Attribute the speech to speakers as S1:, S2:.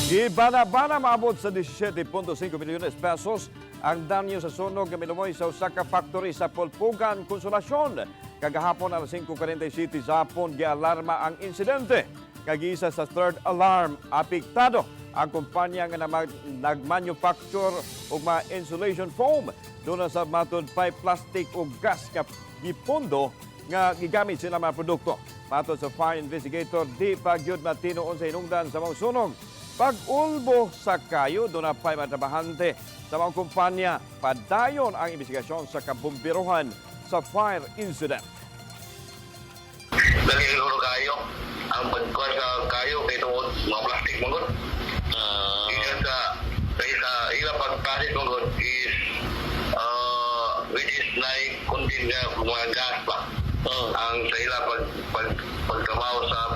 S1: Gibana-banang maabot sa 17.5 milyones pesos ang danyos sa sunog na milamoy sa usa ka factory sa Pulpogan, Consolacion. Kagahapon alas 5:47 sa hapon gi-alarma ang insidente. Giisa sa third alarm, Apektado ang kompaniya nga nag-manufacture og mga insulation foam. Doon sa matod pipe plastic o gas nga gipondo nga gigamit sila mga produkto. Matod sa fire investigator, di pa gyud matinoon sa hinungdan sa mga sunog. Pag-ulbo sa kayo, doon na 5 trabahante sa mga kumpanya. Padayon ang investigasyon sa kabumbiruhan sa fire incident.
S2: Dali siguro kayo. Ang pagkuhan sa kayo, kay tungod, mga plastic mong good. Sa ilang pagpasit mong good is, which is like contain nga mga gas pa. Ang sa ilang pagkamaw sa